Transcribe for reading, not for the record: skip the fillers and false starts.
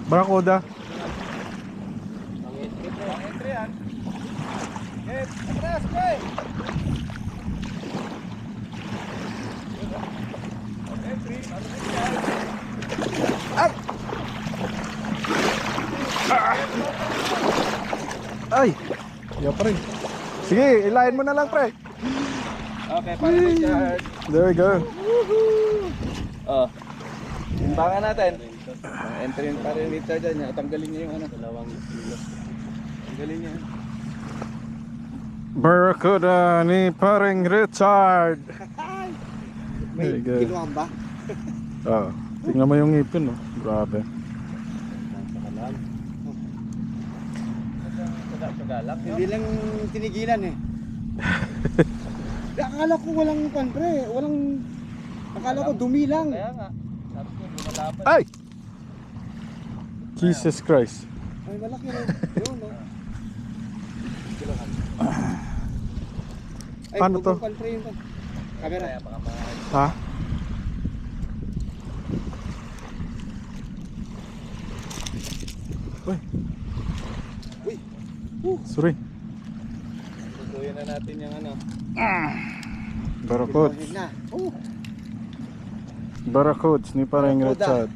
Barracuda. Entry yan. Okay, atras, okay. Entry, Ay! Ay! Yan pa rin. Sige, ilayin mo na lang, pre. okay, para Richard. There we go. Oh. Timbangan natin. Entry pa rin Richard dyan. Tanggalin niya yung ano. Dalawang kilo. Tanggalin niya. Barracuda ni paring Richard. May There you go. kinuha ba? Oh, tingnan mo yung ngipin, no? Grabe. Hindi lang tinigilan eh. Akala ko walang pan pre, akala ko dumi lang. Kaya nga. Sabi ko, lumalaban. Ay! Jesus Christ. Ay malaki rin. Yun no. Ay, Paano to? pan pre yun to. Camera. Kaya baka mga... Ha? Uy, Uy. sorry. Tutuyin na natin yung ano. Barracuda. Na. Barracuda ni paring Barracuda. Richard.